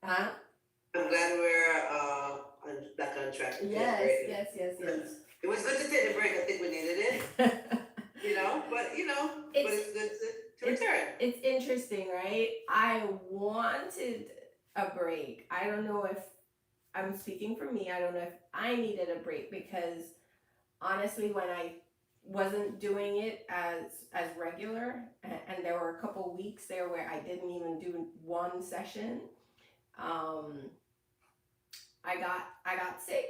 Huh? I'm glad we're back on track. It feels Yes, great. yes, yes, yes. It was good to take the break. I think we needed it. But it's it's good to it's return. it's interesting, right? I wanted a break. I don't know if I'm speaking for me. I don't know if I needed a break because honestly, when I wasn't doing it as regular, and there were a couple weeks there where I didn't even do one session, um, I got sick.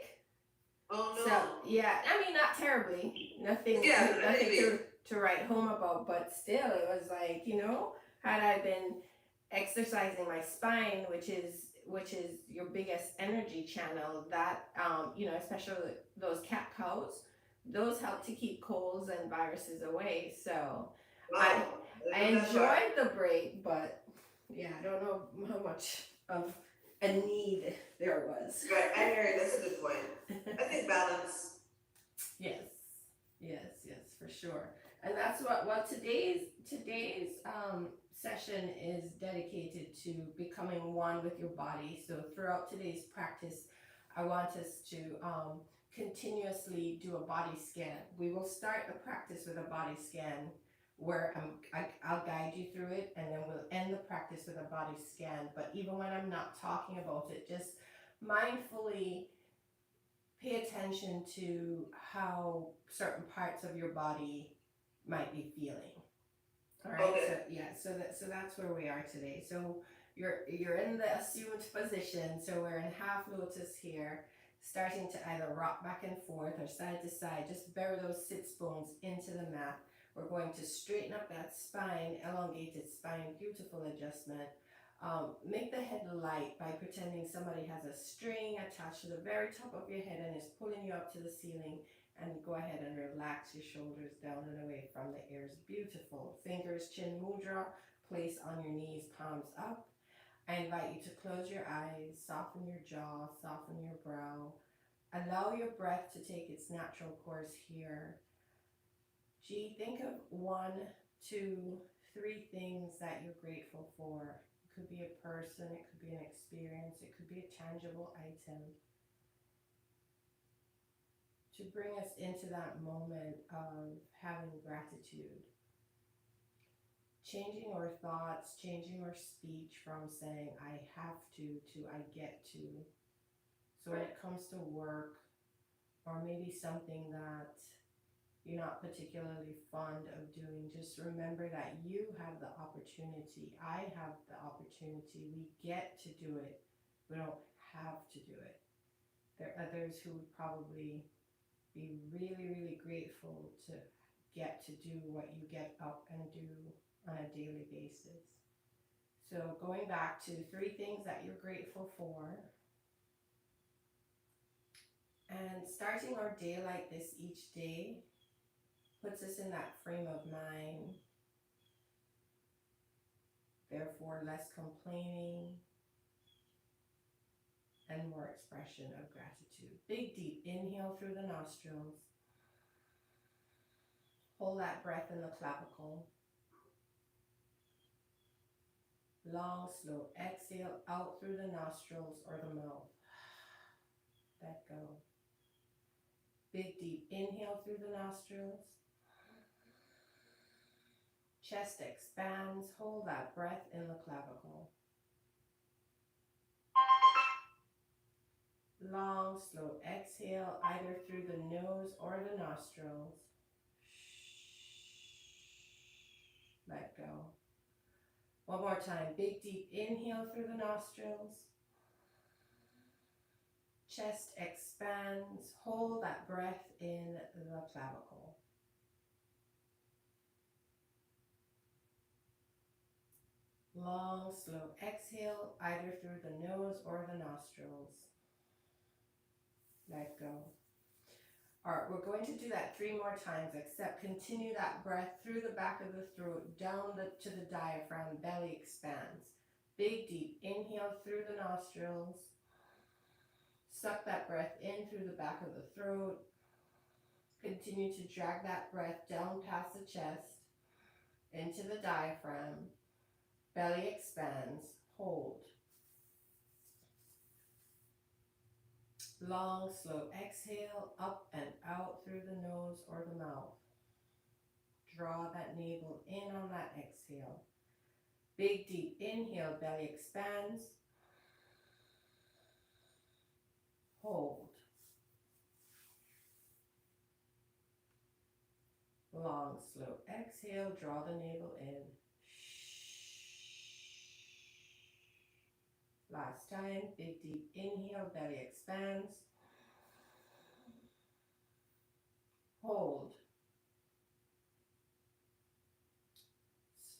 Oh So yeah, I mean not terribly, no. nothing Yeah, nothing maybe. to write home about, but still it was like, had I been exercising my spine, which is your biggest energy channel, that especially those cat cows, those help to keep colds and viruses away. So I Wow. I I didn't know that part. enjoyed the break, but yeah, I don't know how much of a need there was. Right. I hear you. That's a good point. I think balance. Yes, yes, for sure. And that's what today's session is dedicated to: becoming one with your body. So throughout today's practice, I want us to continuously do a body scan. We will start the practice with a body scan where I'll guide you through it, and then we'll end the practice with a body scan. But even when I'm not talking about it, just mindfully pay attention to how certain parts of your body might be feeling. All right, Okay. so yeah, so that's where we are today. So you're in the assumed position. So we're in half lotus here, starting to either rock back and forth or side to side. Just bury those sits bones into the mat. We're going to straighten up that spine, elongated spine, beautiful adjustment. Make the head light by pretending somebody has a string attached to the very top of your head and is pulling you up to the ceiling. And go ahead and relax your shoulders down and away from the ears. Beautiful. Fingers, chin mudra. Place on your knees, palms up. I invite you to close your eyes, soften your jaw, soften your brow. Allow your breath to take its natural course here. G, think of one, two, three things that you're grateful for. It could be a person, it could be an experience, it could be a tangible item, to bring us into that moment of having gratitude. Changing our thoughts, changing our speech from saying I have to I get to. So when it comes to work, or maybe something that you're not particularly fond of doing, just remember that you have the opportunity. I have the opportunity. We get to do it. We don't have to do it. There are others who would probably be really, really grateful to get to do what you get up and do on a daily basis. So, going back to three things that you're grateful for, and starting our day like this each day puts us in that frame of mind, therefore, less complaining and more expression of gratitude. Big, deep inhale through the nostrils. Hold that breath in the clavicle. Long, slow exhale out through the nostrils or the mouth. Let go. Big, deep inhale through the nostrils. Chest expands. Hold that breath in the clavicle. Long, slow exhale either through the nose or the nostrils. Let go. One more time. Big, deep inhale through the nostrils. Chest expands. Hold that breath in the clavicle. Long, slow exhale either through the nose or the nostrils. Let go. All right, we're going to do that 3 more times, except continue that breath through the back of the throat, down to the diaphragm, belly expands. Big, deep inhale through the nostrils. Suck that breath in through the back of the throat. Continue to drag that breath down past the chest, into the diaphragm. Belly expands. Hold. Long, slow exhale, up and out through the nose or the mouth. Draw that navel in on that exhale. Big, deep inhale, belly expands. Hold. Long, slow exhale, draw the navel in. Last time, big, deep inhale, belly expands. Hold.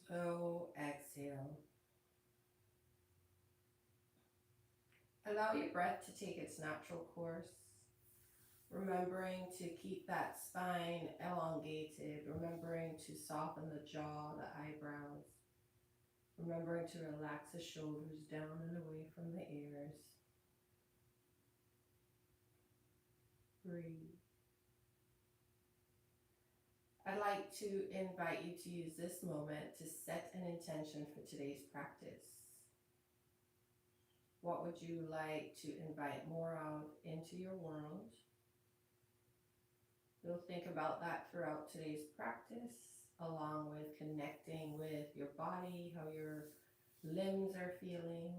Slow exhale. Allow your breath to take its natural course. Remembering to keep that spine elongated. Remembering to soften the jaw, the eyebrows. Remembering to relax the shoulders down and away from the ears. Breathe. I'd like to invite you to use this moment to set an intention for today's practice. What would you like to invite more of into your world? You'll think about that throughout today's practice, along with connecting with your body, how your limbs are feeling.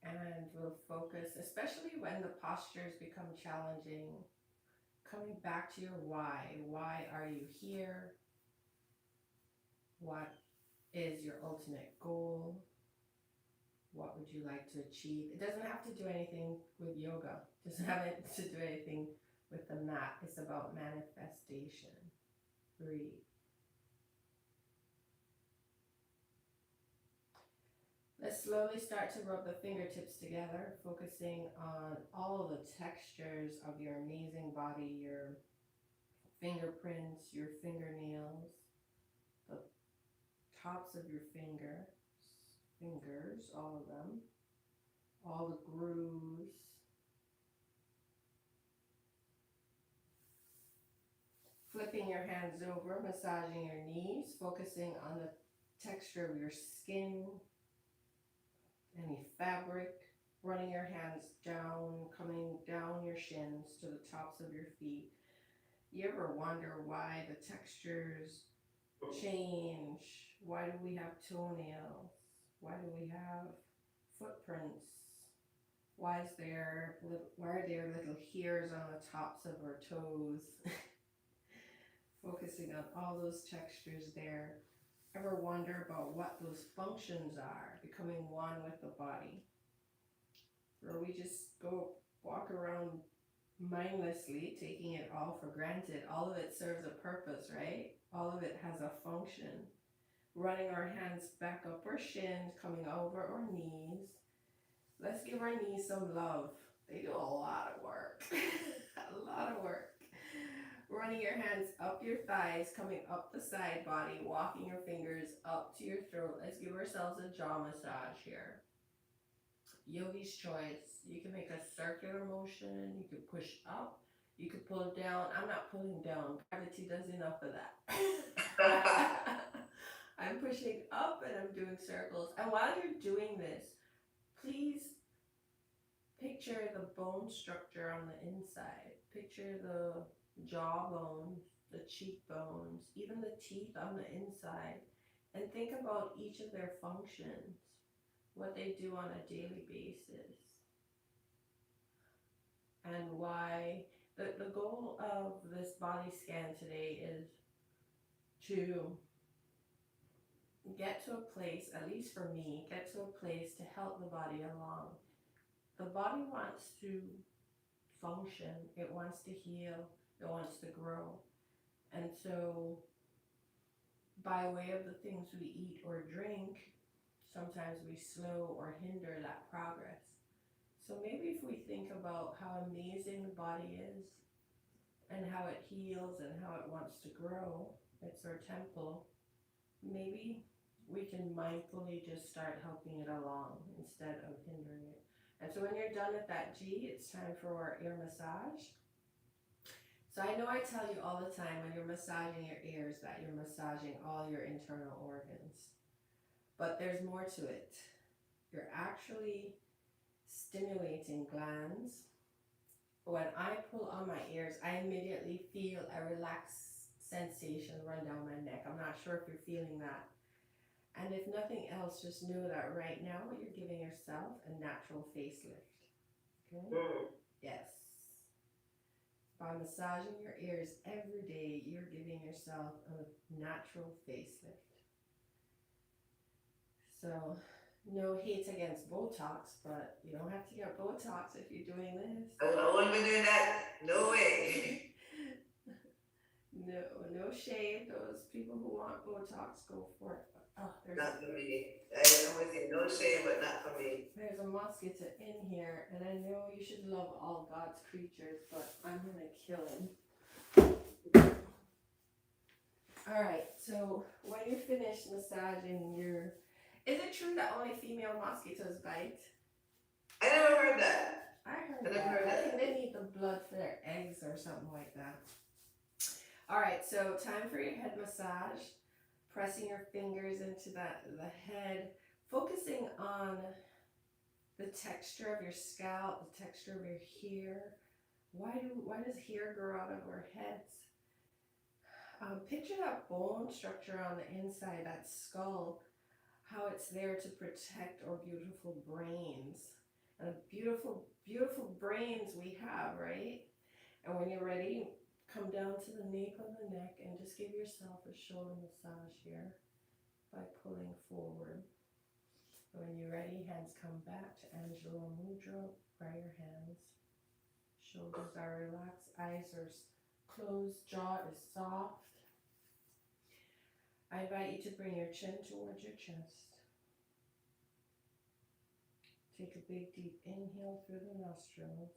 And we'll focus, especially when the postures become challenging, coming back to your why. Why are you here? What is your ultimate goal? What would you like to achieve? It doesn't have to do anything with yoga. It doesn't have to do anything with the mat. It's about manifestation. Breathe. Let's slowly start to rub the fingertips together, focusing on all of the textures of your amazing body, your fingerprints, your fingernails, the tops of your fingers, all of them, all the grooves. Flipping your hands over, massaging your knees, focusing on the texture of your skin, any fabric, running your hands down, coming down your shins to the tops of your feet. You ever wonder why the textures change? Why do we have toenails? Why do we have footprints? Why are there little hairs on the tops of our toes? Focusing on all those textures there. Ever wonder about what those functions are, becoming one with the body? Or we just walk around mindlessly, taking it all for granted. All of it serves a purpose, right? All of it has a function. Running our hands back up our shins, coming over our knees. Let's give our knees some love. They do a lot of work. A lot of work. Running your hands up your thighs, coming up the side body, walking your fingers up to your throat. Let's give ourselves a jaw massage here. Yogi's choice. You can make a circular motion. You can push up. You can pull down. I'm not pulling down. Gravity does enough of that. I'm pushing up and I'm doing circles. And while you're doing this, please picture the bone structure on the inside. Picture the jawbone, the cheekbones, even the teeth on the inside. And think about each of their functions, what they do on a daily basis. And why the goal of this body scan today is to get to a place, at least for me, get to a place to help the body along. The body wants to function, it wants to heal, it wants to grow. And so by way of the things we eat or drink, sometimes we slow or hinder that progress. So maybe if we think about how amazing the body is and how it heals and how it wants to grow, it's our temple, maybe we can mindfully just start helping it along instead of hindering it. And so when you're done with that G, it's time for our ear massage. So I know I tell you all the time when you're massaging your ears that you're massaging all your internal organs. But there's more to it. you're actually stimulating glands. When I pull on my ears, I immediately feel a relaxed sensation run down my neck. I'm not sure if you're feeling that. And if nothing else, just know that right now you're giving yourself a natural facelift. Okay? Yes. By massaging your ears every day, you're giving yourself a natural facelift. So, no hate against Botox, but you don't have to get Botox if you're doing this. I won't be doing that. No way. No shade. Those people who want Botox, go for it. Oh, Not for me. I'm with you. No shame, but not for me. there's a mosquito in here, and I know you should love all God's creatures, but I'm gonna kill him. All right. So when you're finished massaging your, is it true that only female mosquitoes bite? I never heard that. I heard I never that. heard I that. think they need the blood for their eggs or something like that. All right, so time for your head massage. Pressing your fingers into the head, focusing on the texture of your scalp, the texture of your hair. Why does hair grow out of our heads? Picture that bone structure on the inside, that skull, how it's there to protect our beautiful brains. And the beautiful, beautiful brains we have, right? And when you're ready, come down to the nape of the neck and just give yourself a shoulder massage here by pulling forward. When you're ready, hands come back to Anjali Mudra by your hands. Shoulders are relaxed, eyes are closed, jaw is soft. I invite you to bring your chin towards your chest. Take a big deep inhale through the nostrils.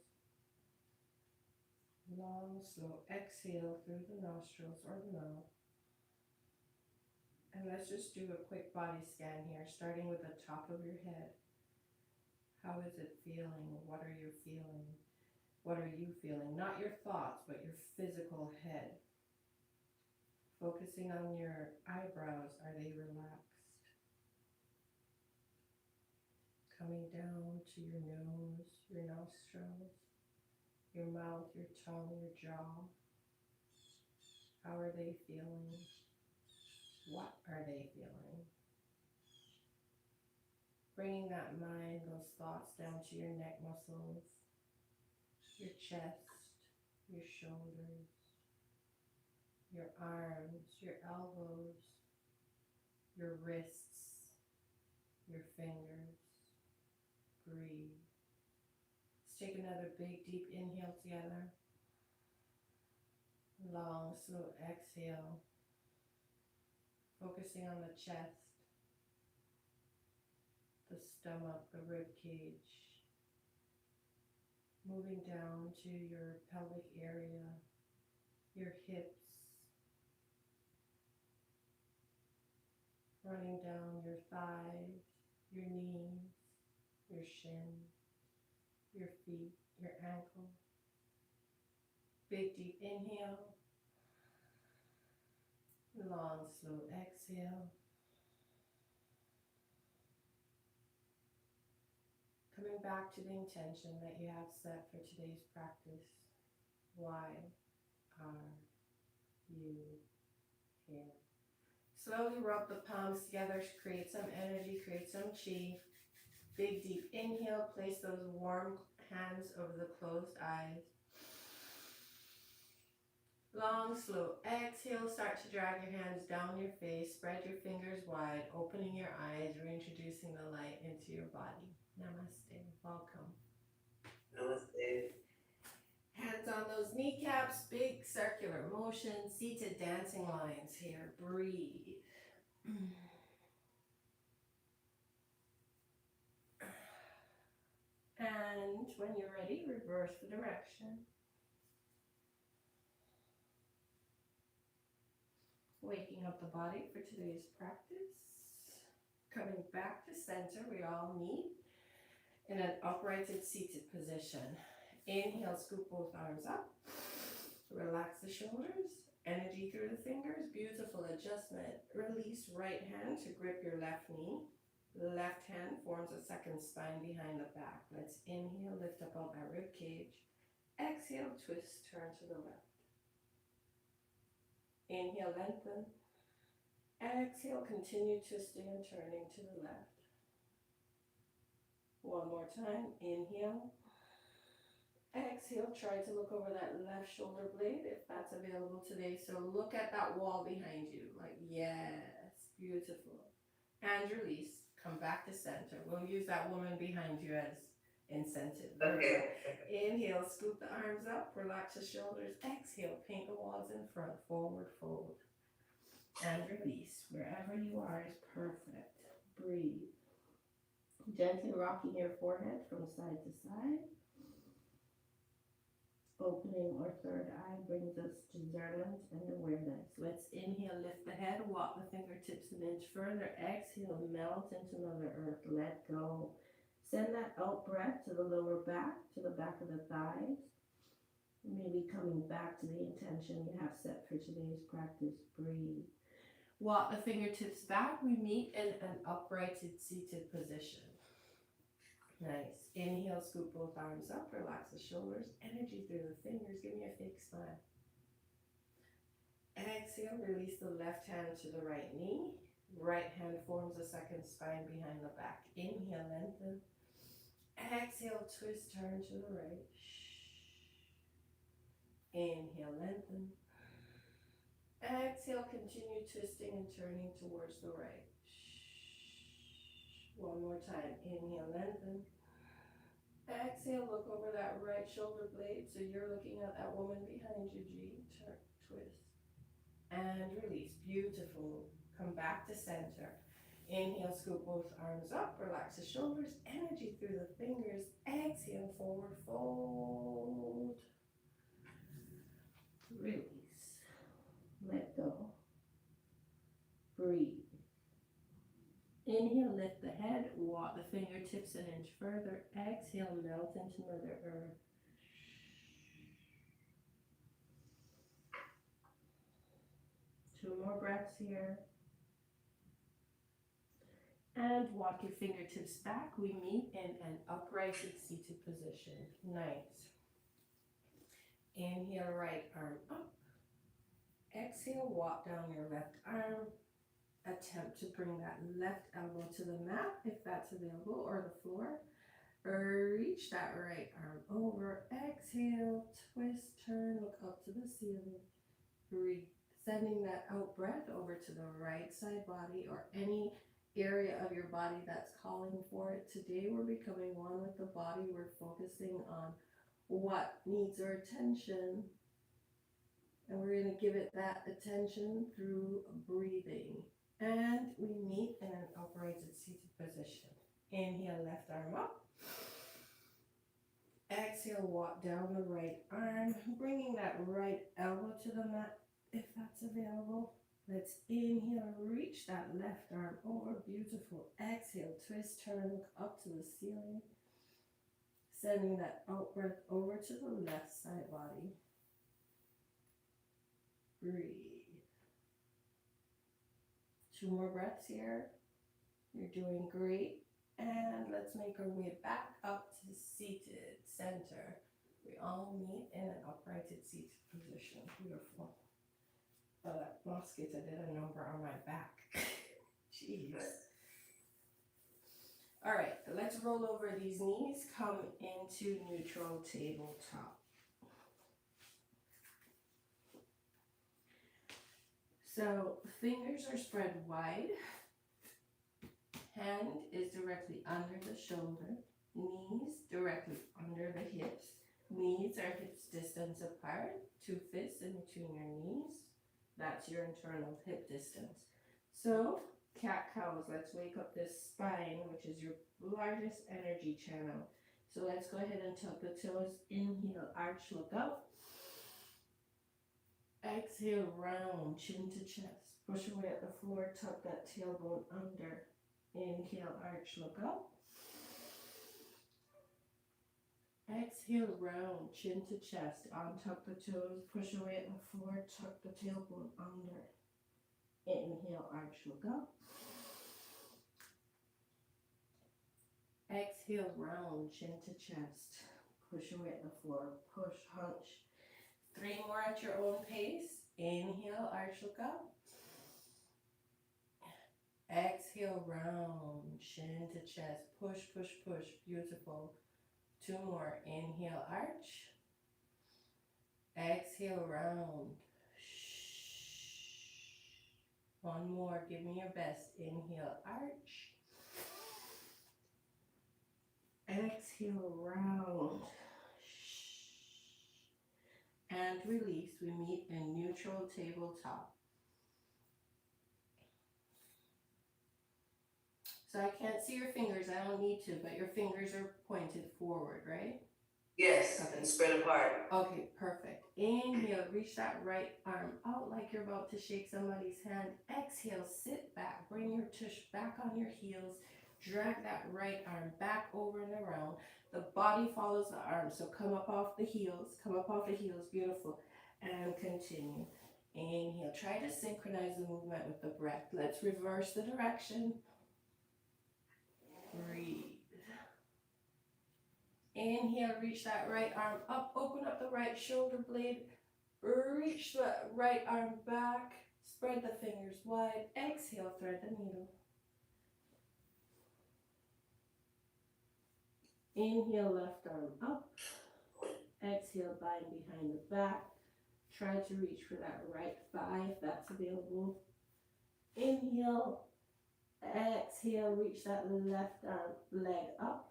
Long, slow exhale through the nostrils or the mouth. And let's just do a quick body scan here, starting with the top of your head. How is it feeling? What are you feeling? What are you feeling? Not your thoughts, but your physical head. Focusing on your eyebrows, are they relaxed? Coming down to your nose, your nostrils, your mouth, your tongue, your jaw. How are they feeling? What are they feeling? Bringing that mind, those thoughts down to your neck muscles, your chest, your shoulders, your arms, your elbows, your wrists, your fingers. Breathe. Let's take another big deep inhale together. Long, slow exhale. Focusing on the chest, the stomach, the rib cage. Moving down to your pelvic area, your hips. Running down your thighs, your knees, your shins, your feet, your ankle. Big deep inhale. Long, slow exhale. Coming back to the intention that you have set for today's practice. Why are you here? Slowly rub the palms together, create some energy, create some chi. Big deep inhale, place those warm hands over the closed eyes. Long, slow exhale, start to drag your hands down your face, spread your fingers wide, opening your eyes, reintroducing the light into your body. Namaste, welcome. Namaste. Hands on those kneecaps, big circular motion, seated dancing lines here. Breathe. And when you're ready, reverse the direction. Waking up the body for today's practice. Coming back to center, we all meet in an uprighted seated position. Inhale, scoop both arms up. Relax the shoulders. Energy through the fingers. Beautiful adjustment. Release right hand to grip your left knee. Left hand forms a second spine behind the back. Let's inhale, lift up out that rib cage. Exhale, twist, turn to the left. Inhale, lengthen. Exhale, continue twisting and turning to the left. One more time. Inhale. Exhale, try to look over that left shoulder blade if that's available today. So look at that wall behind you. Like, yes, beautiful. And release. Come back to center. We'll use that woman behind you as incentive. Okay. Inhale, scoop the arms up, relax the shoulders. Exhale, paint the walls in front, forward fold. And release. Wherever you are is perfect. Breathe. Gently rocking your forehead from side to side. Opening our third eye brings us to discernment and awareness. Let's inhale, lift the head, walk the fingertips an inch further. Exhale, melt into Mother Earth. Let go. Send that out breath to the lower back, to the back of the thighs. Maybe coming back to the intention you have set for today's practice. Breathe. Walk the fingertips back. We meet in an uprighted seated position. Nice. Inhale, scoop both arms up, relax the shoulders, energy through the fingers. Give me a fake smile. Exhale, release the left hand to the right knee. Right hand forms a second spine behind the back. Inhale, lengthen. Exhale, twist, turn to the right. Inhale, lengthen. Exhale, continue twisting and turning towards the right. One more time. Inhale, lengthen. Exhale, look over that right shoulder blade. So you're looking at that woman behind you, G. Turn, twist. And release. Beautiful. Come back to center. Inhale, scoop both arms up. Relax the shoulders. Energy through the fingers. Exhale, forward fold. Release. Let go. Breathe. Inhale, lift the head, walk the fingertips an inch further. Exhale, melt into Mother Earth. Two more breaths here. And walk your fingertips back. We meet in an uprighted seated position. Nice. Inhale, right arm up. Exhale, walk down your left arm. Attempt to bring that left elbow to the mat if that's available, or the floor. Reach that right arm over. Exhale, twist, turn, look up to the ceiling. Breathe. Sending that out breath over to the right side body or any area of your body that's calling for it. Today we're becoming one with the body. We're focusing on what needs our attention. And we're going to give it that attention through breathing. And we meet in an uprighted seated position. Inhale, left arm up. Exhale, walk down the right arm, bringing that right elbow to the mat if that's available. Let's inhale, reach that left arm over. Beautiful. Exhale, twist, turn, look up to the ceiling. Sending that out breath over to the left side body. Breathe. Two more breaths here. You're doing great. And let's make our way back up to seated center. We all meet in an uprighted seated position. Beautiful. Oh, that mosquito did a number on my back. Jeez. All right, let's roll over these knees. Come into neutral tabletop. So fingers are spread wide. Hand is directly under the shoulder. Knees directly under the hips. Knees are hips distance apart. 2 fists in between your knees. That's your internal hip distance. So cat-cows, let's wake up this spine, which is your largest energy channel. So let's go ahead and tuck the toes. Inhale, arch, look up. Exhale, round, chin to chest. Push away at the floor, tuck that tailbone under. Inhale, arch, look up. Exhale, round, chin to chest. Untuck the toes, push away at the floor, tuck the tailbone under. Inhale, arch, look up. Exhale, round, chin to chest. Push away at the floor. Push, hunch. 3 more at your own pace. Inhale, arch, look up. Exhale, round, chin to chest. Push, push, push. Beautiful. 2 more. Inhale, arch. Exhale, round. 1 more. Give me your best. Inhale, arch. Exhale, round. And release. We meet in neutral tabletop. So I can't see your fingers. I don't need to, but your fingers are pointed forward, right? Yes, Okay. and spread apart. Okay, perfect. Inhale, reach that right arm out like you're about to shake somebody's hand. Exhale, sit back. Bring your tush back on your heels. Drag that right arm back over and around. The body follows the arm. So come up off the heels. Come up off the heels. Beautiful. And continue. Inhale. Try to synchronize the movement with the breath. Let's reverse the direction. Breathe. Inhale, reach that right arm up, open up the right shoulder blade, reach the right arm back, spread the fingers wide, exhale, thread the needle. Inhale, left arm up, exhale, bind behind the back, try to reach for that right thigh if that's available. Inhale, exhale, reach that left arm, leg up,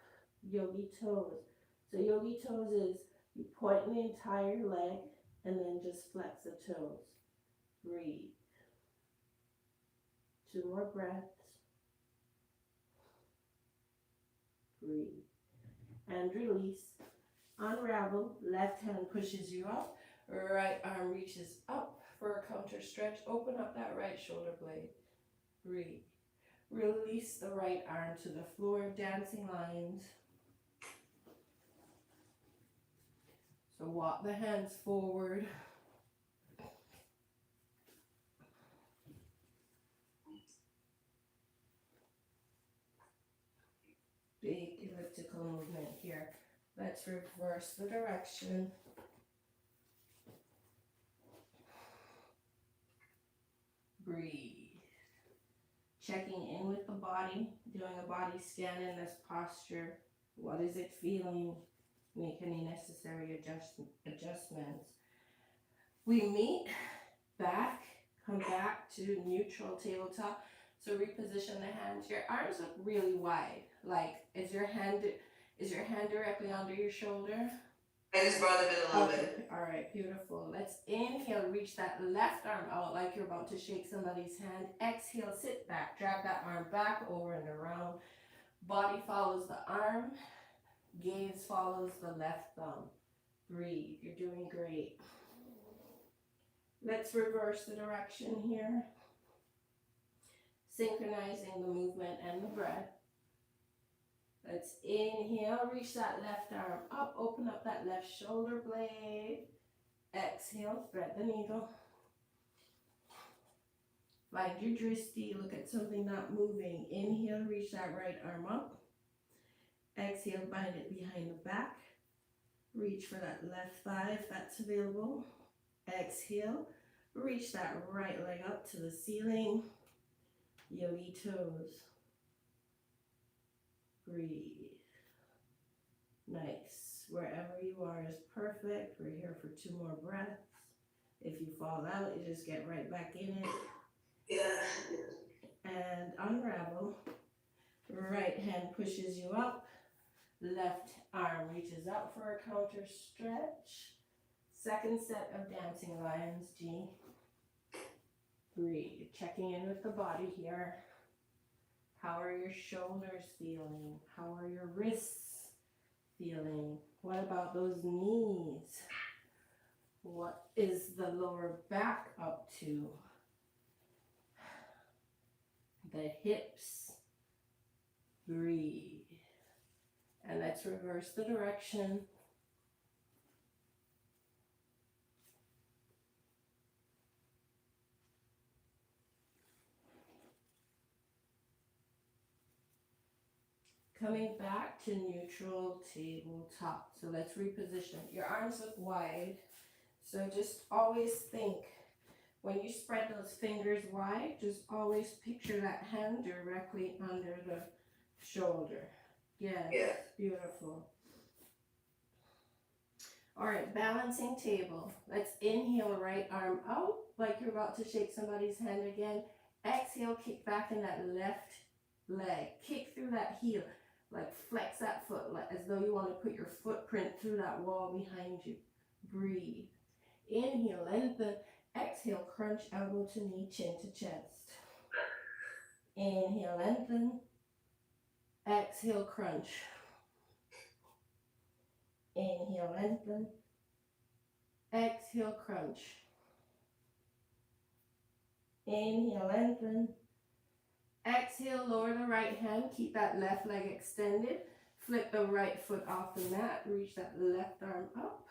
yogi toes. So yogi toes is you point the entire leg and then just flex the toes. Breathe. 2 more breaths. Breathe. And release. Unravel. Left hand pushes you up. Right arm reaches up for a counter stretch. Open up that right shoulder blade. Breathe. Release the right arm to the floor. Dancing lines. So walk the hands forward. Big elliptical movement here. Let's reverse the direction. Breathe. Checking in with the body, doing a body scan in this posture. What is it feeling? Make any necessary adjustments. We meet back, come back to neutral tabletop. So reposition the hands. Your arms look really wide. Like, is your hand directly under your shoulder? I just brought them in a little bit. All right, beautiful. Let's inhale, reach that left arm out like you're about to shake somebody's hand. Exhale, sit back, drag that arm back over and around. Body follows the arm. Gaze follows the left thumb. Breathe. You're doing great. Let's reverse the direction here. Synchronizing the movement and the breath. Let's inhale, reach that left arm up, open up that left shoulder blade. Exhale, thread the needle. Find your drishti, look at something not moving. Inhale, reach that right arm up. Exhale, bind it behind the back. Reach for that left thigh if that's available. Exhale, reach that right leg up to the ceiling. Yogi toes. Breathe. Nice. Wherever you are is perfect. We're here for 2 more breaths. If you fall out, you just get right back in it. Yeah. And unravel. Right hand pushes you up. Left arm reaches up for a counter stretch. Second set of dancing lions, G. Breathe. Checking in with the body here. How are your shoulders feeling? How are your wrists feeling? What about those knees? What is the lower back up to? The hips. Breathe. And let's reverse the direction. Coming back to neutral tabletop. So let's reposition. Your arms look wide. So just always think, when you spread those fingers wide, just always picture that hand directly under the shoulder. Yes, Yeah. beautiful. All right, balancing table. Let's inhale, right arm out like you're about to shake somebody's hand again. Exhale, kick back in that left leg. Kick through that heel, like flex that foot, like as though you want to put your footprint through that wall behind you. Breathe. Inhale, lengthen. Exhale, crunch elbow to knee, chin to chest. Inhale, lengthen. Exhale, crunch. Inhale, lengthen. Exhale, crunch. Inhale, lengthen. Exhale, lower the right hand. Keep that left leg extended. Flip the right foot off the mat. Reach that left arm up.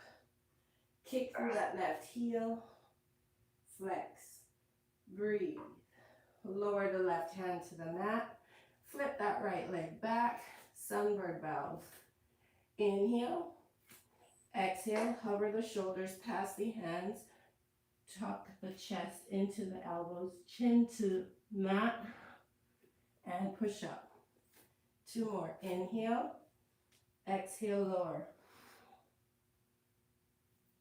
Kick through that left heel. Flex. Breathe. Lower the left hand to the mat. Flip that right leg back. Sunbird bows. Inhale. Exhale. Hover the shoulders past the hands. Tuck the chest into the elbows. Chin to mat. And push up. 2 more. Inhale. Exhale, lower.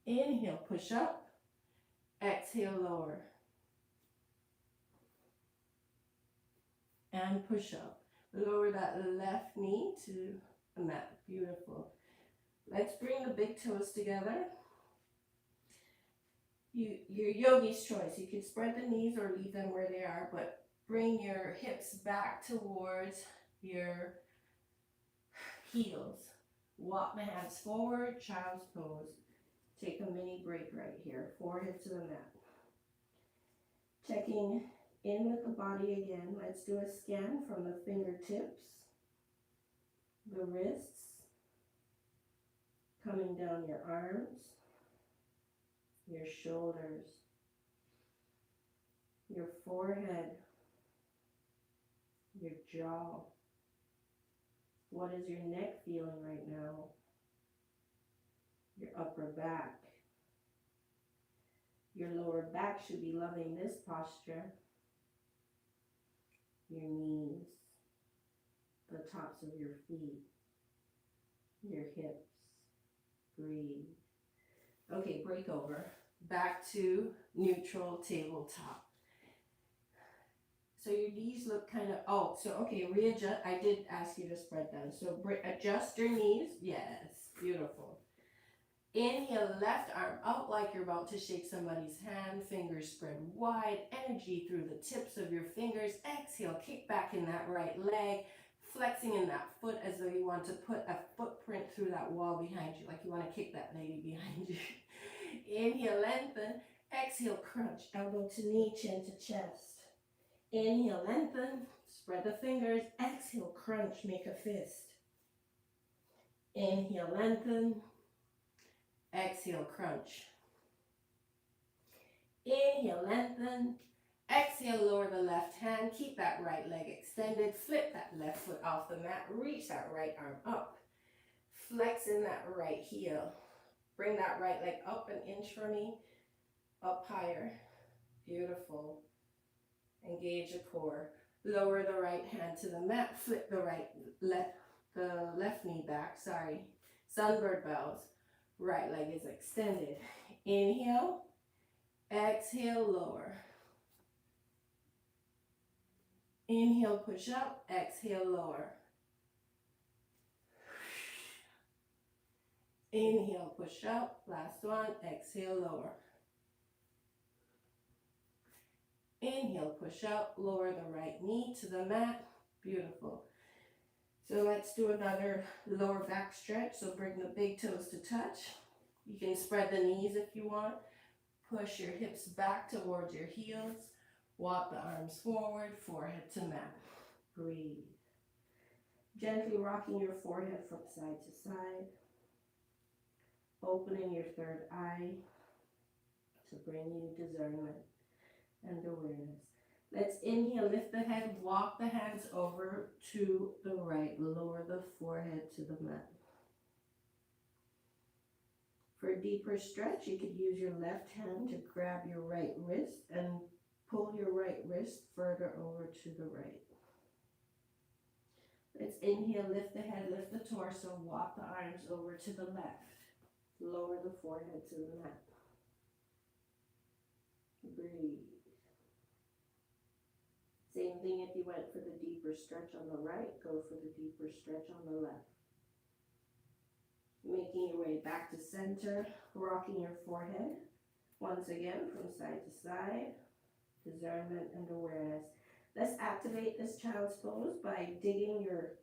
Inhale, push up. Exhale, lower. And push up. Lower that left knee to the mat. Beautiful. Let's bring the big toes together. Your yogi's choice. You can spread the knees or leave them where they are, but bring your hips back towards your heels. Walk the hands forward, child's pose. Take a mini break right here. Forehead to the mat. Checking in with the body again. Let's do a scan from the fingertips, the wrists, coming down your arms, your shoulders, your forehead, your jaw. What is your neck feeling right now? Your upper back. Your lower back should be loving this posture. Your knees, the tops of your feet, your hips. Breathe. Okay, break over. Back to neutral tabletop. So your knees look kind of, okay, readjust. I did ask you to spread them. So adjust your knees. Yes, beautiful. Inhale, left arm out like you're about to shake somebody's hand. Fingers spread wide. Energy through the tips of your fingers. Exhale, kick back in that right leg. Flexing in that foot as though you want to put a footprint through that wall behind you. Like you want to kick that lady behind you. Inhale, lengthen. Exhale, crunch. Elbow to knee, chin to chest. Inhale, lengthen. Spread the fingers. Exhale, crunch. Make a fist. Inhale, lengthen. Exhale, crunch. Inhale, lengthen. Exhale, lower the left hand. Keep that right leg extended. Flip that left foot off the mat. Reach that right arm up. Flex in that right heel. Bring that right leg up an inch for me. Up higher. Beautiful. Engage the core. Lower the right hand to the mat. Flip the left knee back. Sunbird bows. Right leg is extended. Inhale. Exhale, lower. Inhale, push up. Exhale, lower. Inhale, push up. Last one. Exhale, lower. Inhale, push up. Lower the right knee to the mat. Beautiful. So let's do another lower back stretch. So bring the big toes to touch. You can spread the knees if you want. Push your hips back towards your heels. Walk the arms forward, forehead to mat. Breathe. Gently rocking your forehead from side to side. Opening your third eye to bring you discernment and awareness. Let's inhale, lift the head, walk the hands over to the right, lower the forehead to the mat. For a deeper stretch, you could use your left hand to grab your right wrist and pull your right wrist further over to the right. Let's inhale, lift the head, lift the torso, walk the arms over to the left. Lower the forehead to the mat. Breathe. Same thing if you went for the deeper stretch on the right, go for the deeper stretch on the left. Making your way back to center, rocking your forehead. Once again, from side to side, discernment and awareness. Let's activate this child's pose by digging your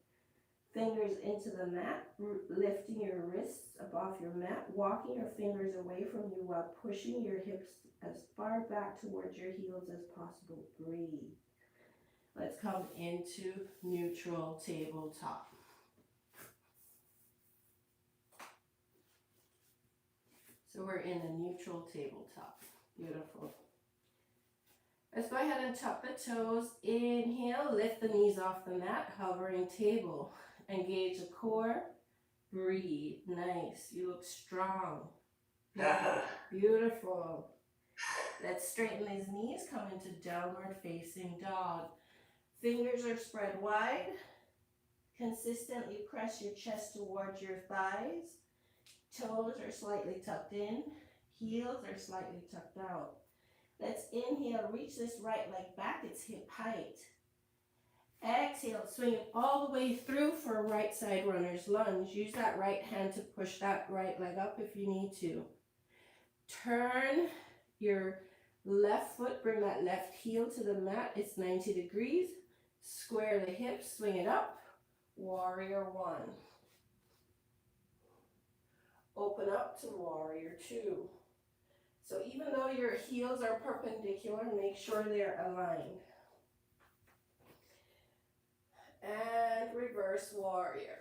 fingers into the mat, lifting your wrists above your mat, walking your fingers away from you while pushing your hips as far back towards your heels as possible. Breathe. Let's come into neutral tabletop. So we're in a neutral tabletop. Beautiful. Let's go ahead and tuck the toes. Inhale, lift the knees off the mat, hovering table. Engage the core. Breathe. Nice. You look strong. Beautiful. Let's straighten these knees. Come into downward facing dog. Fingers are spread wide. Consistently press your chest towards your thighs. Toes are slightly tucked in. Heels are slightly tucked out. Let's inhale, reach this right leg back. It's hip height. Exhale, swing it all the way through for a right side runner's lunge. Use that right hand to push that right leg up if you need to. Turn your left foot, bring that left heel to the mat. It's 90 degrees. Square the hips, swing it up. Warrior one. Open up to warrior two. So even though your heels are perpendicular, make sure they're aligned. And reverse warrior.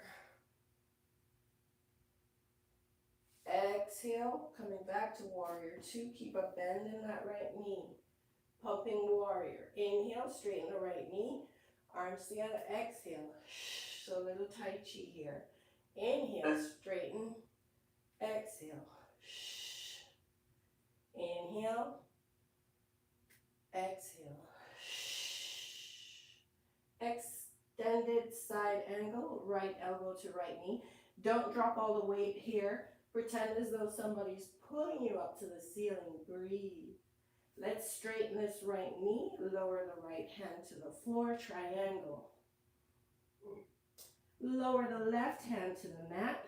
Exhale, coming back to warrior two. Keep a bend in that right knee. Pumping warrior. Inhale, straighten the right knee. Arms together. Exhale. So a little tai chi here. Inhale, straighten. Exhale. Inhale. Exhale. Extended side angle, right elbow to right knee. Don't drop all the weight here. Pretend as though somebody's pulling you up to the ceiling. Breathe. Let's straighten this right knee. Lower the right hand to the floor. Triangle. Lower the left hand to the mat.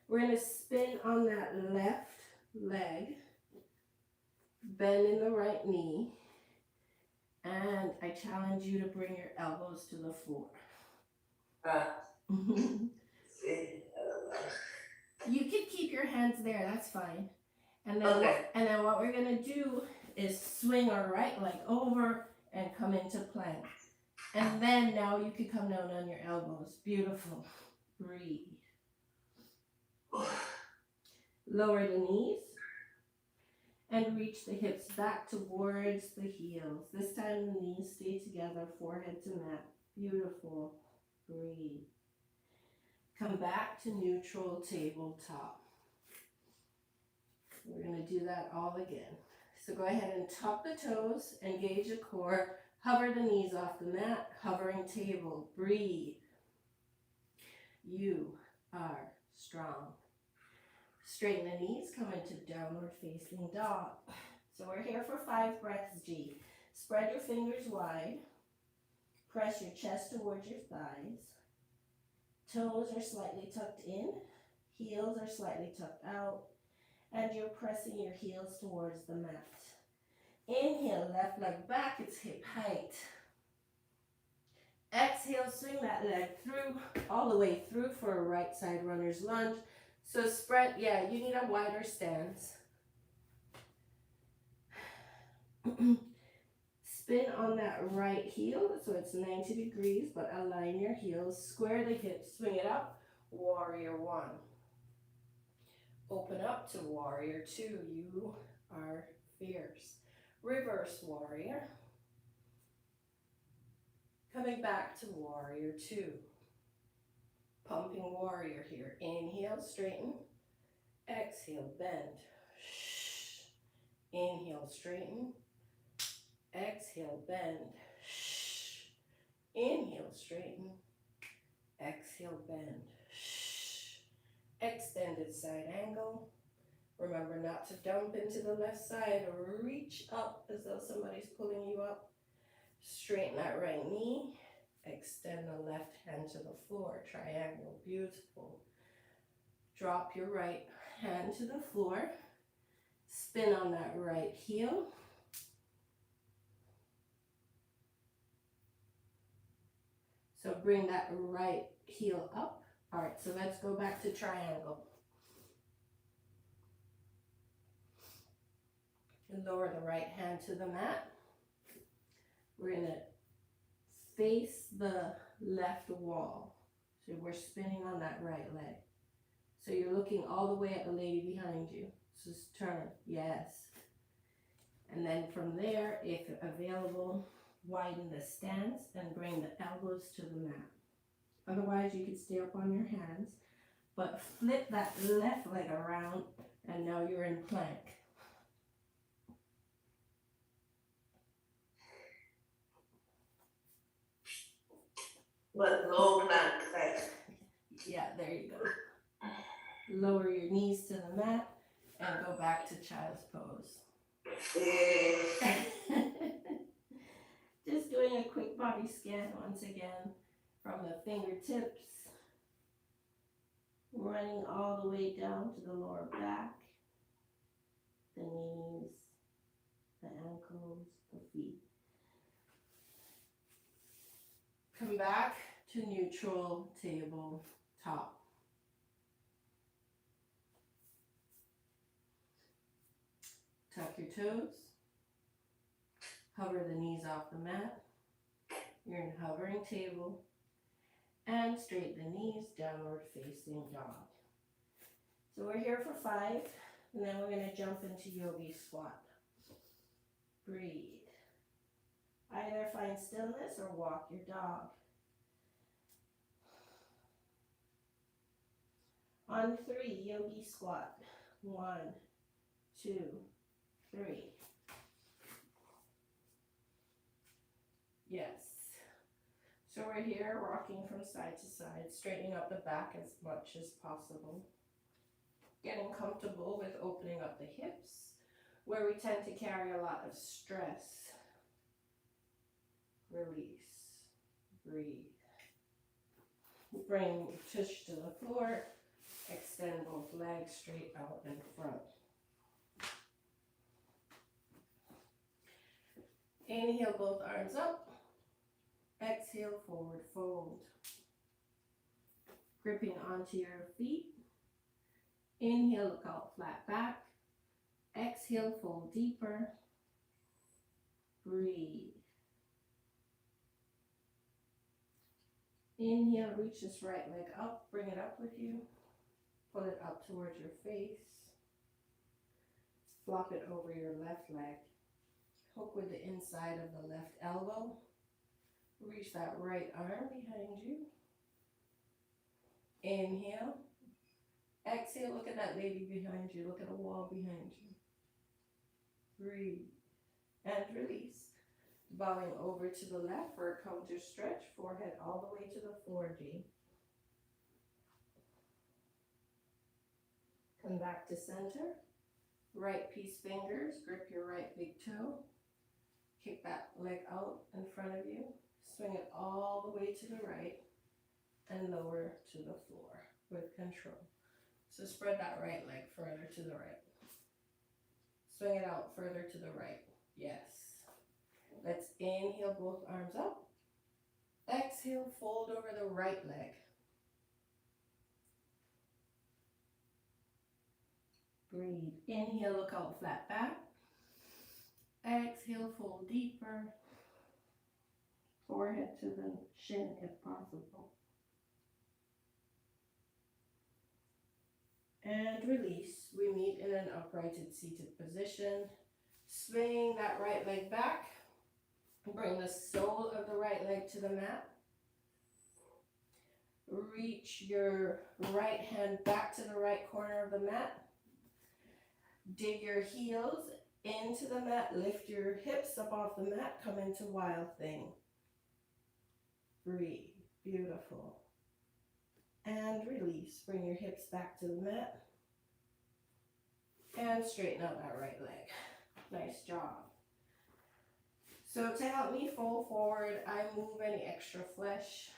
We're going to spin on that left leg. Bend in the right knee. And I challenge you to bring your elbows to the floor. You can keep your hands there, that's fine. And then what we're going to do is swing our right leg over and come into plank. And then now you can come down on your elbows. Beautiful. Breathe. Lower the knees. And reach the hips back towards the heels. This time the knees stay together, forehead to mat. Beautiful. Breathe. Come back to neutral tabletop. We're going to do that all again. So go ahead and tuck the toes, engage the core, hover the knees off the mat, hovering table. Breathe. You are strong. Straighten the knees, come into downward facing dog. So we're here for 5 breaths, G. Spread your fingers wide. Press your chest towards your thighs. Toes are slightly tucked in. Heels are slightly tucked out. And you're pressing your heels towards the mat. Inhale, left leg back, it's hip height. Exhale, swing that leg through, all the way through for a right side runner's lunge. So spread, you need a wider stance. Spin on that right heel, so it's 90 degrees, but align your heels. Square the hips, swing it up, warrior one. Open up to warrior two. You are fierce. Reverse warrior. Coming back to warrior two. Pumping warrior here. Inhale, straighten. Exhale, bend. Inhale, straighten. Exhale, bend. Inhale, straighten. Exhale, bend. Extended side angle. Remember not to dump into the left side or reach up as though somebody's pulling you up. Straighten that right knee. Extend the left hand to the floor. Triangle. Beautiful. Drop your right hand to the floor. Spin on that right heel. So bring that right heel up. All right, so let's go back to triangle. And lower the right hand to the mat. We're going to face the left wall. So we're spinning on that right leg. So you're looking all the way at the lady behind you. Just turn, yes. And then from there, if available, widen the stance and bring the elbows to the mat. Otherwise, you can stay up on your hands, but flip that left leg around, and now you're in plank. But low plank, like. Yeah, there you go. Lower your knees to the mat and go back to child's pose. Just doing a quick body scan once again from the fingertips, running all the way down to the lower back, the knees, the ankles, the feet. Come back to neutral table top. Tuck your toes. Hover the knees off the mat. You're in hovering table. And straighten the knees, downward facing dog. So we're here for 5. And then we're going to jump into Yogi Squat. Breathe. Either find stillness or walk your dog. On 3, Yogi Squat. 1, 2, 3. Yes. So we're here rocking from side to side, straightening up the back as much as possible. Getting comfortable with opening up the hips, where we tend to carry a lot of stress. Release. Breathe. Bring tush to the floor. Extend both legs straight out in front. Inhale, both arms up. Exhale, forward fold. Gripping onto your feet. Inhale, look out, flat back. Exhale, fold deeper. Breathe. Inhale, reach this right leg up. Bring it up with you. Pull it up towards your face. Flop it over your left leg. Hook with the inside of the left elbow. Reach that right arm behind you. Inhale. Exhale, look at that lady behind you. Look at the wall behind you. Breathe. And release. Bowing over to the left for a counter stretch. Forehead all the way to the 4G. Come back to center. Right peace fingers. Grip your right big toe. Kick that leg out in front of you. Swing it all the way to the right and lower to the floor with control. So spread that right leg further to the right. Swing it out further to the right. Yes. Let's inhale, both arms up. Exhale, fold over the right leg. Breathe. Inhale, look out, flat back. Exhale, fold deeper. Forehead to the shin if possible. And release. We meet in an uprighted seated position. Swing that right leg back. Bring the sole of the right leg to the mat. Reach your right hand back to the right corner of the mat. Dig your heels into the mat. Lift your hips up off the mat. Come into Wild Thing. Breathe. Beautiful. And release. Bring your hips back to the mat. And straighten out that right leg. Nice job. So to help me fold forward, I move any extra flesh.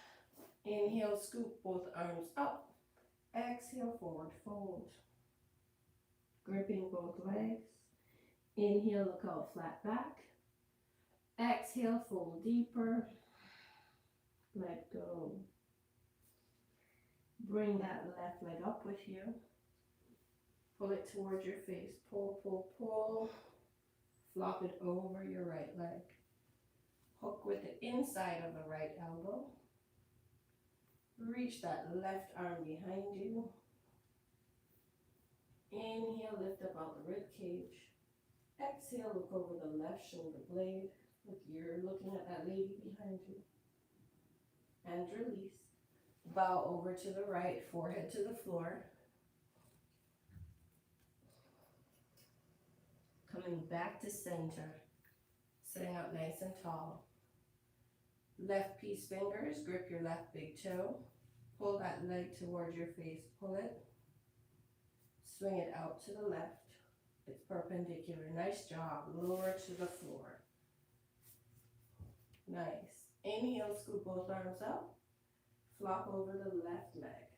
Inhale, scoop both arms up. Exhale, forward fold. Gripping both legs. Inhale, look out flat back. Exhale, fold deeper. Let go. Bring that left leg up with you. Pull it towards your face. Pull, pull, pull. Flop it over your right leg. Hook with the inside of the right elbow. Reach that left arm behind you. Inhale, lift up out the rib cage. Exhale, look over the left shoulder blade. Like you're looking at that lady behind you. And release. Bow over to the right, forehead to the floor. Coming back to center. Sitting up nice and tall. Left peace fingers, grip your left big toe. Pull that leg towards your face, pull it. Swing it out to the left. It's perpendicular. Nice job. Lower to the floor. Nice. Inhale, scoop both arms up. Flop over the left leg.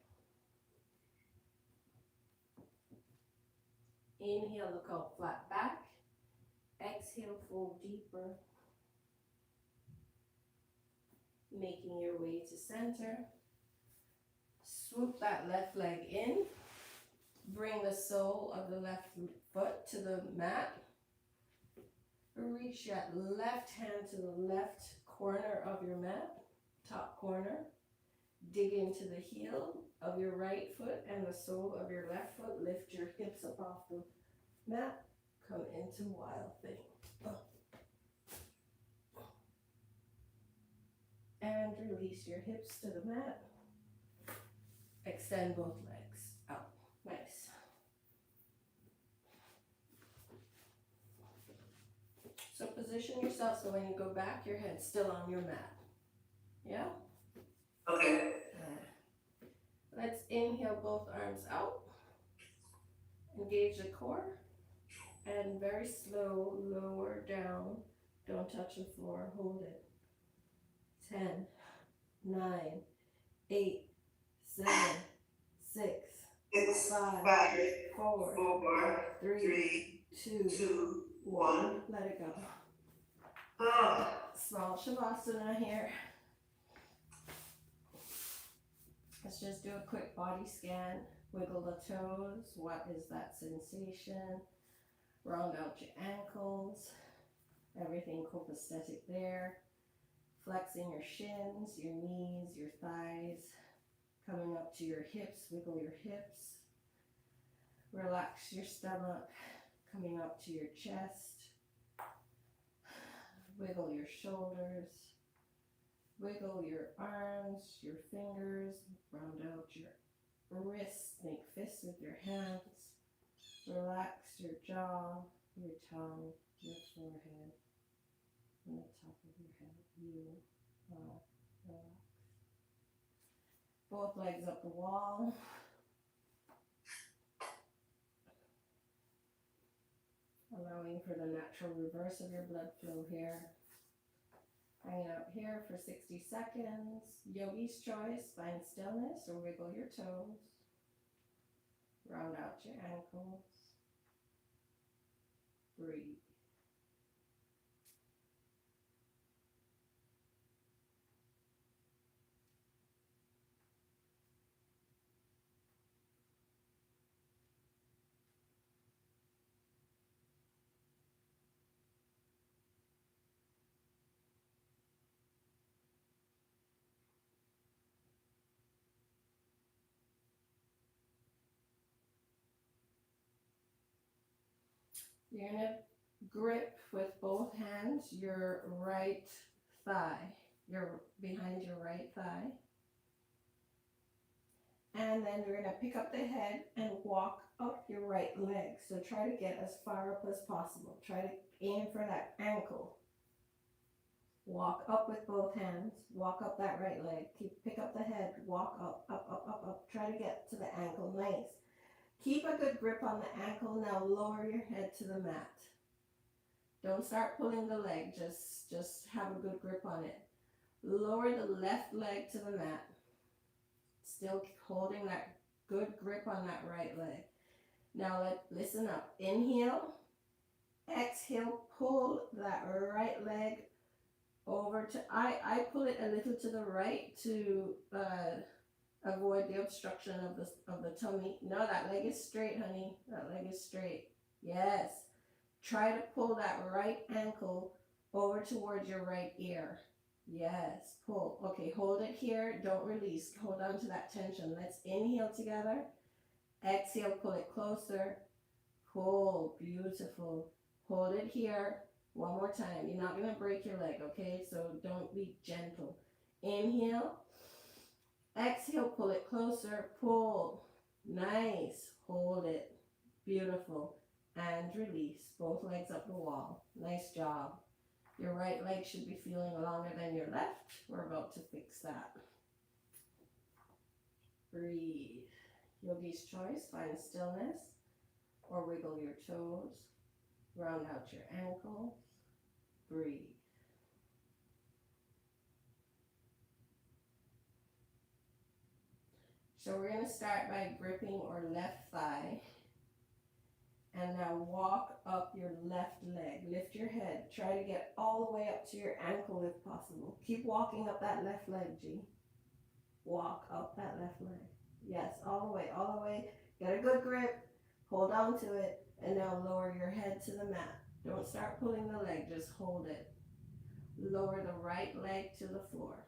Inhale, look out flat back. Exhale, fold deeper. Making your way to center. Swoop that left leg in. Bring the sole of the left foot to the mat. Reach that left hand to the left corner of your mat, top corner. Dig into the heel of your right foot and the sole of your left foot. Lift your hips up off the mat. Come into Wild Thing. And release your hips to the mat. Extend both legs out. Nice. So position yourself so when you go back, your head's still on your mat. Yeah? Okay. Let's inhale both arms out. Engage the core. And very slow, lower down. Don't touch the floor. Hold it. 10, 9, 8, 7, 6, 5, 4, 3, 2, 1. Let it go. Small Shavasana here. Let's just do a quick body scan. Wiggle the toes. What is that sensation? Round out your ankles. Everything copacetic there. Flexing your shins, your knees, your thighs. Coming up to your hips. Wiggle your hips. Relax your stomach. Coming up to your chest. Wiggle your shoulders. Wiggle your arms, your fingers. Round out your wrists. Make fists with your hands. Relax your jaw, your tongue, your forehead, and the top of your head. You relax. Both legs up the wall. Allowing for the natural reverse of your blood flow here. Hang out here for 60 seconds. Yogi's choice, find stillness or wiggle your toes. Round out your ankles. Breathe. You're gonna grip with both hands your right thigh, your behind your right thigh. And then we're going to pick up the head and walk up your right leg. So try to get as far up as possible. Try to aim for that ankle. Walk up with both hands. Walk up that right leg. Pick up the head. Walk up, up, up, up, up. Try to get to the ankle. Nice. Keep a good grip on the ankle. Now lower your head to the mat. Don't start pulling the leg. Just have a good grip on it. Lower the left leg to the mat. Still holding that good grip on that right leg. Now listen up. Inhale. Exhale. Pull that right leg over to, I pull it a little to the right to avoid the obstruction of the tummy. No, that leg is straight, honey. That leg is straight. Yes. Try to pull that right ankle over towards your right ear. Yes, pull. Okay, hold it here. Don't release. Hold on to that tension. Let's inhale together. Exhale, pull it closer. Pull. Beautiful. Hold it here. One more time. You're not going to break your leg, okay? So don't be gentle. Inhale. Exhale, pull it closer. Pull. Nice. Hold it. Beautiful. And release. Both legs up the wall. Nice job. Your right leg should be feeling longer than your left. We're about to fix that. Breathe. Yogi's choice. Find stillness or wiggle your toes. Round out your ankles. Breathe. So we're going to start by gripping our left thigh. And now walk up your left leg. Lift your head. Try to get all the way up to your ankle if possible. Keep walking up that left leg, G. Walk up that left leg. Yes, all the way, all the way. Get a good grip. Hold on to it. And now lower your head to the mat. Don't start pulling the leg. Just hold it. Lower the right leg to the floor.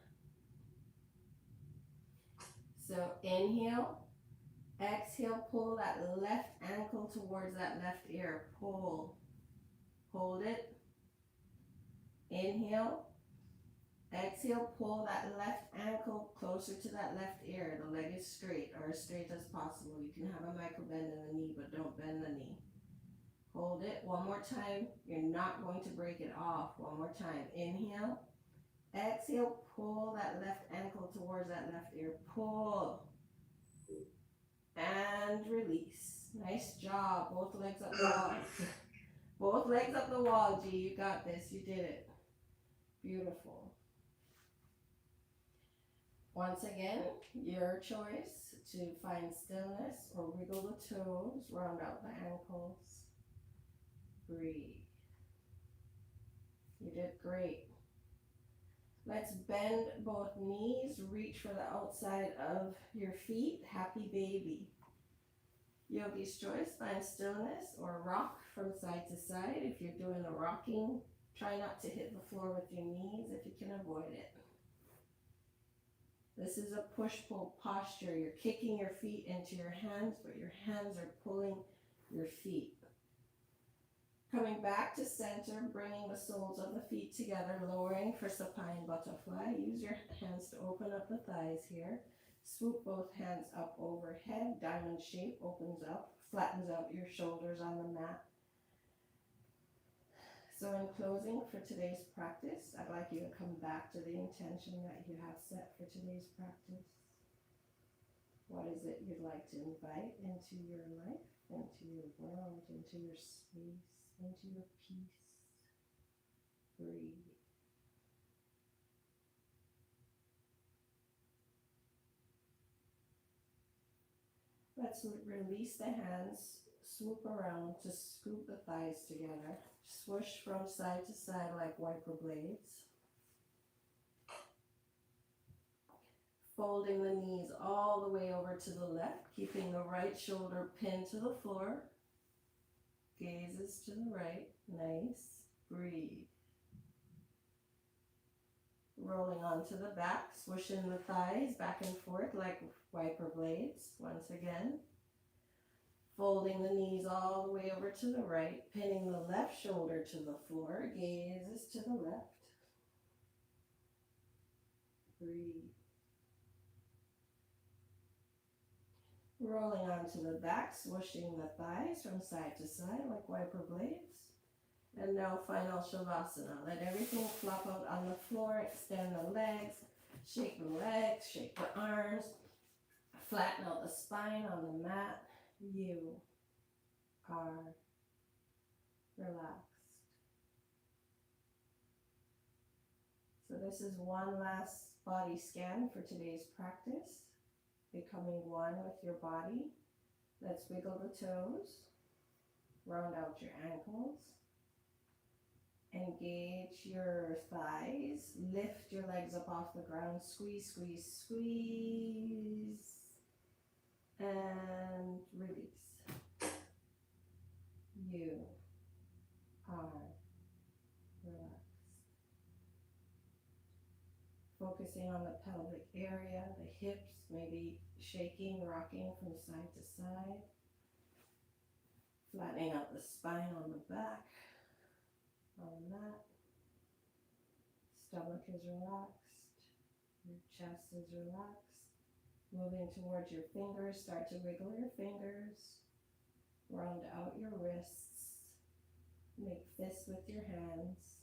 So inhale. Exhale, pull that left ankle towards that left ear. Pull. Hold it. Inhale. Exhale, pull that left ankle closer to that left ear. The leg is straight or as straight as possible. You can have a micro bend in the knee, but don't bend the knee. Hold it. One more time. You're not going to break it off. One more time. Inhale. Exhale, pull that left ankle towards that left ear. Pull. And release. Nice job. Both legs up the wall. Both legs up the wall, G. You got this. You did it. Beautiful. Once again, your choice to find stillness or wiggle the toes, round out the ankles. Breathe. You did great. Let's bend both knees, reach for the outside of your feet, happy baby. Yogi's choice, find stillness or rock from side to side. If you're doing a rocking, try not to hit the floor with your knees if you can avoid it. This is a push-pull posture. You're kicking your feet into your hands, but your hands are pulling your feet. Coming back to center, bringing the soles of the feet together, lowering for Supine Butterfly. Use your hands to open up the thighs here. Swoop both hands up overhead, diamond shape, opens up, flattens out your shoulders on the mat. So in closing for today's practice, I'd like you to come back to the intention that you have set for today's practice. What is it you'd like to invite into your life, into your world, into your space, into your peace? Breathe. Let's release the hands, swoop around to scoop the thighs together. Swoosh from side to side like wiper blades. Folding the knees all the way over to the left, keeping the right shoulder pinned to the floor. Gazes to the right. Nice. Breathe. Rolling onto the back, swooshing the thighs back and forth like wiper blades. Once again. Folding the knees all the way over to the right, pinning the left shoulder to the floor, gaze is to the left. Breathe. Rolling onto the back, swooshing the thighs from side to side like wiper blades. And now final Shavasana. Let everything flop out on the floor, extend the legs, shake the arms, flatten out the spine on the mat. You are relaxed. So this is one last body scan for today's practice. Becoming one with your body. Let's wiggle the toes. Round out your ankles. Engage your thighs. Lift your legs up off the ground. Squeeze, squeeze, squeeze. And release. You are relaxed. Focusing on the pelvic area, the hips, maybe shaking, rocking from side to side. Flattening out the spine on the back, on the mat. Stomach is relaxed. Your chest is relaxed. Moving towards your fingers, start to wiggle your fingers. Round out your wrists. Make fists with your hands.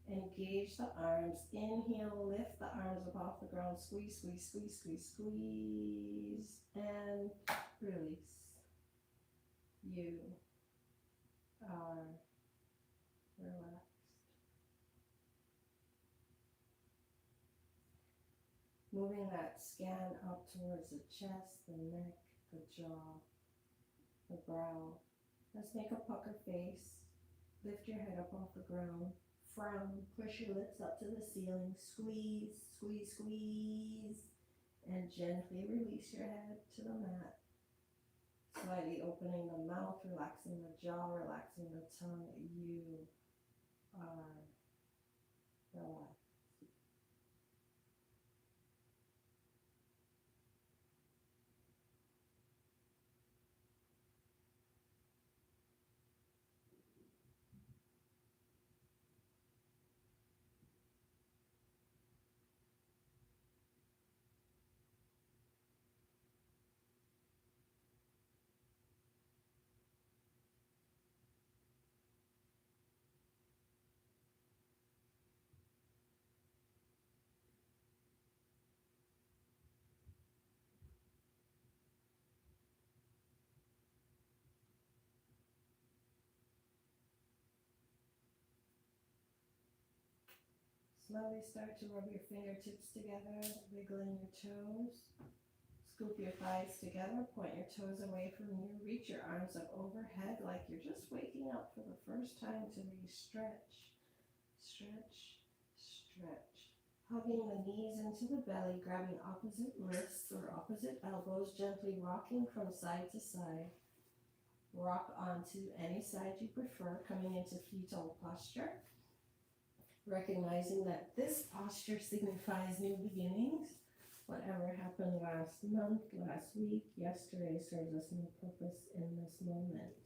Engage the arms. Inhale, lift the arms up off the ground. Squeeze, squeeze, squeeze, squeeze, squeeze. And release. You are relaxed. Moving that scan up towards the chest, the neck, the jaw, the brow. Let's make a pucker face. Lift your head up off the ground. Frown, push your lips up to the ceiling, squeeze, squeeze, squeeze, and gently release your head to the mat. Slightly opening the mouth, relaxing the jaw, relaxing the tongue. You are relaxed. Slowly start to rub your fingertips together, wiggling your toes. Scoop your thighs together, point your toes away from you, reach your arms up overhead like you're just waking up for the first time to re-stretch. Stretch, stretch. Hugging the knees into the belly, grabbing opposite wrists or opposite elbows, gently rocking from side to side. Rock onto any side you prefer, coming into fetal posture. Recognizing that this posture signifies new beginnings. Whatever happened last month, last week, yesterday serves us no purpose in this moment.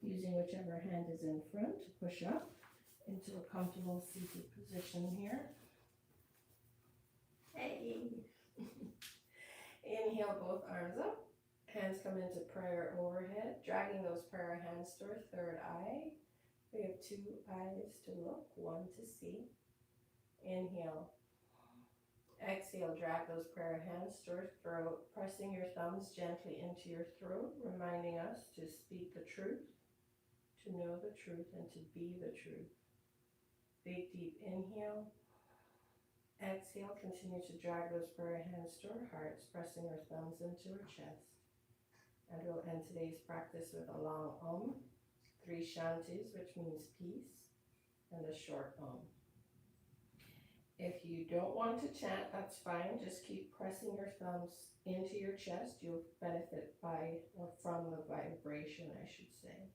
Using whichever hand is in front to push up into a comfortable seated position here. Hey! Inhale, both arms up. Hands come into prayer overhead, dragging those prayer hands to our third eye. We have two eyes to look, one to see. Inhale. Exhale, drag those prayer hands to our throat, pressing your thumbs gently into your throat, reminding us to speak the truth, to know the truth, and to be the truth. Big, deep inhale. Exhale, continue to drag those prayer hands to our hearts, pressing our thumbs into our chest. And we'll end today's practice with a long 3 shantis, which means peace, and a short If you don't want to chant, that's fine. Just keep pressing your thumbs into your chest. You'll benefit from the vibration, I should say.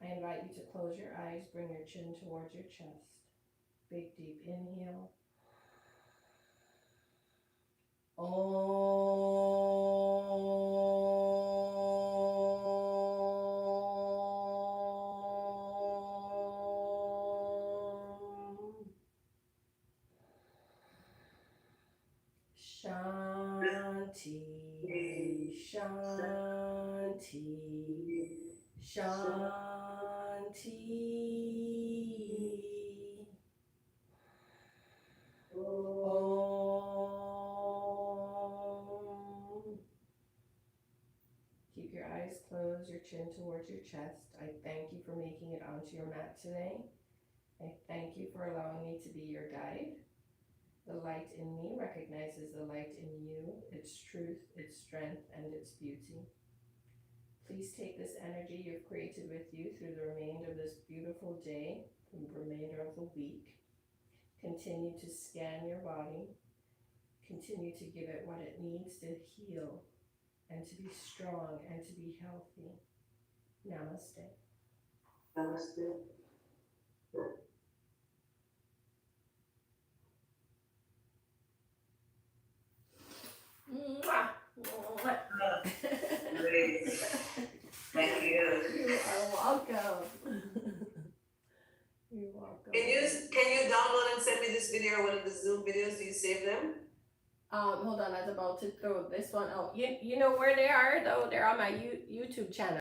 I invite you to close your eyes, bring your chin towards your chest. Big, deep inhale. Om. Om. Keep your eyes closed, your chin towards your chest. I thank you for making it onto your mat today. I thank you for allowing me to be your guide. The light in me recognizes the light in you, its truth, its strength, and its beauty. Please take this energy you've created with you through the remainder of this beautiful day, the remainder of the week. Continue to scan your body. Continue to give it what it needs to heal and to be strong and to be healthy. Namaste. Namaste. Mwah. Mwah. Great. Thank you. You are welcome. You're welcome. Can you download and send me this video or one of the Zoom videos? Do you save them? Hold on, I was about to throw this one out. You know where they are though? They're on my YouTube channel.